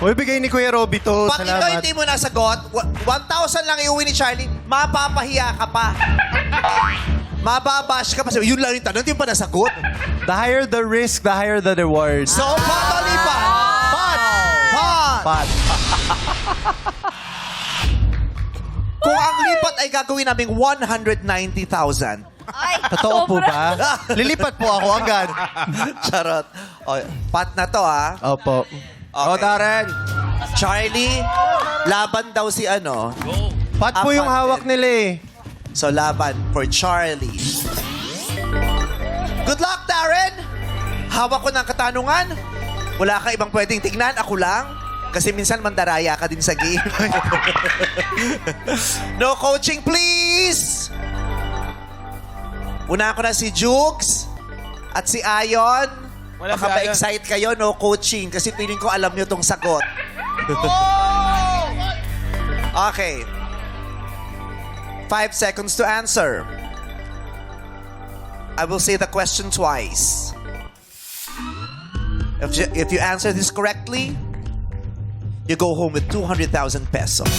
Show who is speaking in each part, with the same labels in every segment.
Speaker 1: Uy, bigay ni Kuya Robby to.
Speaker 2: Pag ito
Speaker 1: Salamat.
Speaker 2: hindi mo nasagot, 1,000 lang iuwi ni Charlie, mapapahiya ka pa. Mababash ka pa. Yun lang yung tanong, hindi pa nasagot.
Speaker 1: The higher the risk, the higher the reward.
Speaker 2: So, pot o lipat? Pot! Pot!
Speaker 1: Pat.
Speaker 2: Kung ang lipat ay gagawin naming 190,000.
Speaker 3: Ay,
Speaker 1: Totoo po
Speaker 3: sobra.
Speaker 1: ba? Lilipat po ako agad.
Speaker 2: Charot. O, pot na to, ha?
Speaker 1: Opo.
Speaker 2: Okay. Darren. Charlie, laban daw si ano.
Speaker 1: Pat po yung
Speaker 2: Apat
Speaker 1: hawak
Speaker 2: din.
Speaker 1: nila eh.
Speaker 2: So, laban for Charlie. Good luck, Darren! Hawak ko ng katanungan. Wala kang ibang pwedeng tignan. Ako lang. Kasi minsan mandaraya ka din sa game. No coaching, please! Una ko na si Jukes at si Ayon.
Speaker 4: Wala
Speaker 2: Baka
Speaker 4: si Ayon.
Speaker 2: ma-excite kayo, no coaching. Kasi feeling ko alam nyo tong sagot. Okay. 5 seconds to answer. I will say the question twice. If you answer this correctly, you go home with 200,000 pesos.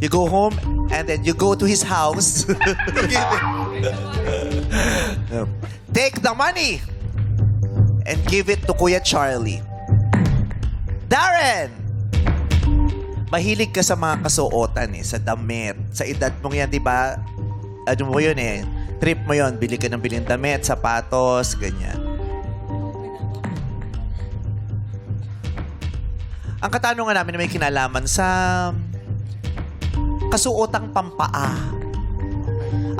Speaker 2: You go home and then you go to his house. Take the money and give it to Kuya Charlie. Darren! Mahilig ka sa mga kasuotan eh, sa damit. Sa edad mong yan, di ba? Ano mo yun eh? Trip mo yun, bili ka ng biling damit, sapatos, ganyan. Ang katanungan namin na may kinalaman sa kasuotang pampaa.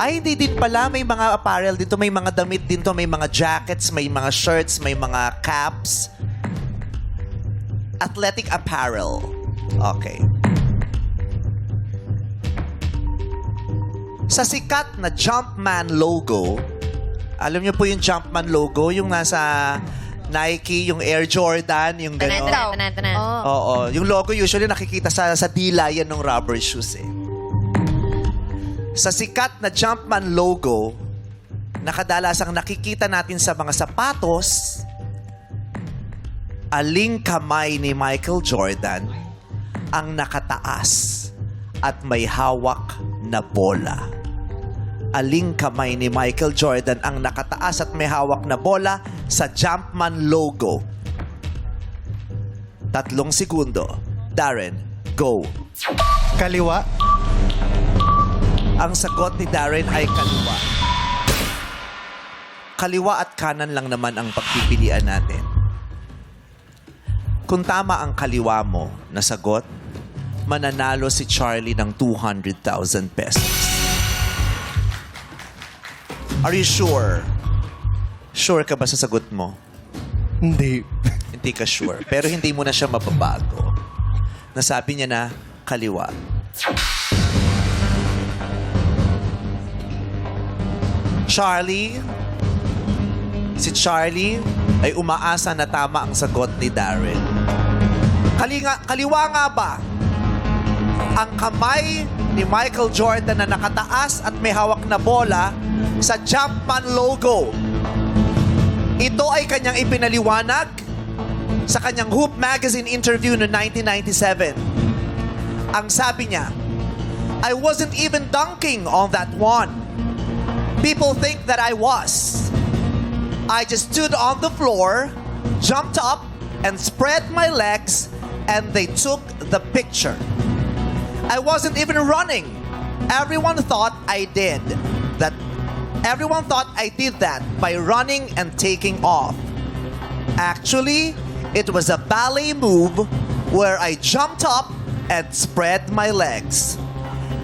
Speaker 2: Ay, hindi din pala. May mga apparel dito, may mga damit din to, may mga jackets, may mga shirts, may mga caps. Athletic apparel. Okay. Sa sikat na Jumpman logo, alam niyo po yung Jumpman logo, yung nasa Nike, yung Air Jordan, yung
Speaker 3: Tanan,
Speaker 2: gano'n.
Speaker 3: tanan, tanan.
Speaker 2: Oo. Yung logo usually nakikita sa dila yan ng rubber shoes eh. Sa sikat na Jumpman logo, nakadalasang nakikita natin sa mga sapatos, aling kamay ni Michael Jordan ang nakataas at may hawak na bola. Aling kamay ni Michael Jordan ang nakataas at may hawak na bola sa Jumpman logo. 3 segundo. Darren, go.
Speaker 1: Kaliwa.
Speaker 2: Ang sagot ni Darren ay kaliwa. Kaliwa at kanan lang naman ang pagpipilian natin. Kung tama ang kaliwa mo na sagot, mananalo si Charlie ng 200,000 pesos. Are you sure? Sure ka ba sa sagot mo?
Speaker 1: Hindi.
Speaker 2: Hindi ka sure. Pero hindi mo na siya mababago. Nasabi niya na kaliwa. Charlie, si Charlie ay umaasa na tama ang sagot ni Darren. Kaliwa nga ba ang kamay ni Michael Jordan na nakataas at may hawak na bola sa Jumpman logo? Ito ay kanyang ipinaliwanag sa kanyang Hoop Magazine interview noong 1997. Ang sabi niya, I wasn't even dunking on that one. People think that I was. I just stood on the floor, jumped up, and spread my legs, and they took the picture. I wasn't even running. Everyone thought I did that. Everyone thought I did that by running and taking off. Actually, it was a ballet move where I jumped up and spread my legs.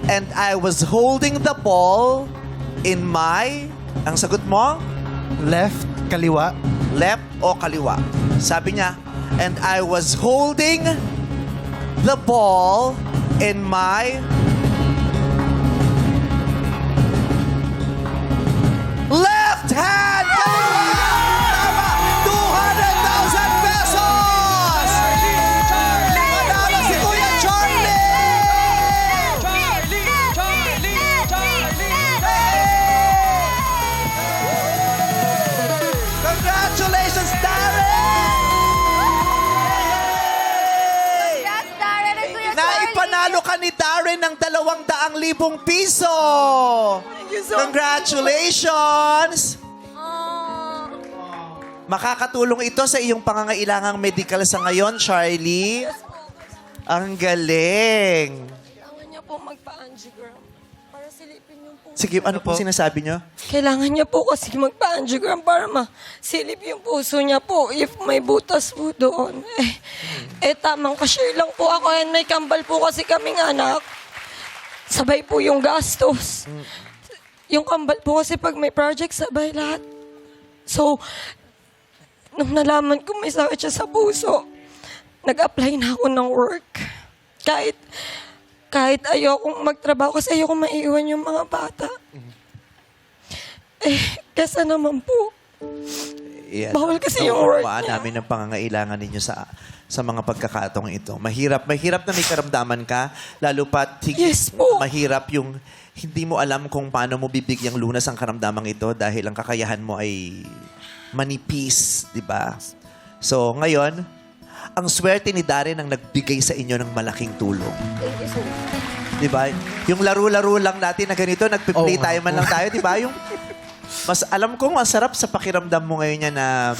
Speaker 2: And I was holding the ball in my... Ang sagot mo?
Speaker 1: Left. Kaliwa.
Speaker 2: Left o kaliwa? Sabi niya, and I was holding the ball in my left hand! Tama! 200,000 pesos! Manalo si Kuya Charlie! Congratulations, Darren! nakuha ni Darren ng 200,000 piso.
Speaker 3: Thank you so
Speaker 2: Congratulations! Makakatulong ito sa iyong pangangailangang medical sa ngayon, Charlie. Ang galing.
Speaker 3: Kailangan niya po magpa-angiogram para silipin yung puso.
Speaker 2: Sige, ano po sinasabi niyo?
Speaker 3: Kailangan niya po kasi magpa-angiogram para masilip yung puso niya po if may butas po doon. Tamang ka-share lang po ako and may kambal po kasi kaming anak. Sabay po yung gastos. Yung kambal po kasi pag may project, sabay lahat. So, nung nalaman ko may sakit siya sa puso, nag-apply na ako ng work. Kahit ayokong magtrabaho kasi ayokong maiwan yung mga bata. Kesa naman po. Bawal kasi yung work niya.
Speaker 2: Namin ang pangangailangan ninyo sa mga pagkakataong ito. Mahirap na may karamdaman ka, lalo pat
Speaker 3: Yes po.
Speaker 2: mahirap yung hindi mo alam kung paano mo bibigyang lunas ang karamdamang ito dahil ang kakayahan mo ay manipis, di ba? So, ngayon, ang swerte ni Darren ang nagbigay sa inyo ng malaking tulong.
Speaker 3: Thank you so much.
Speaker 2: Di ba? Yung laro-laro lang natin na ganito, nagpi-play
Speaker 1: Oo nga
Speaker 2: tayo man lang tayo, di ba? Yung, mas alam kong masarap sa pakiramdam mo ngayon yan na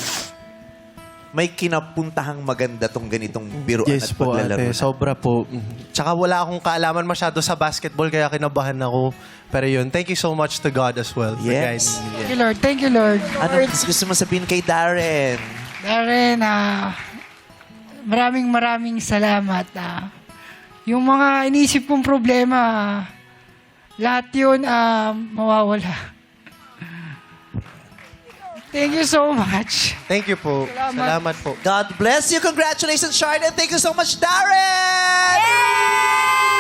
Speaker 2: may kinapuntahang maganda tong ganitong biruan
Speaker 1: Yes
Speaker 2: at
Speaker 1: po,
Speaker 2: paglalaro.
Speaker 1: ate. Sobra po. Tsaka wala akong kaalaman masyado sa basketball, kaya kinabahan ako. Pero yun, thank you so much to God as well for guiding
Speaker 2: Yes.
Speaker 1: me.
Speaker 4: Thank you, Lord. Thank you, Lord.
Speaker 2: Ano gusto mo sabihin kay Darren?
Speaker 4: Darren, maraming salamat. Yung mga inisip kong problema, lahat yun mawawala. Thank you so much.
Speaker 1: Thank you po. Salamat po.
Speaker 2: God bless you. Congratulations, Charlotte. Thank you so much, Darren!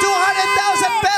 Speaker 2: 200,000 pesos!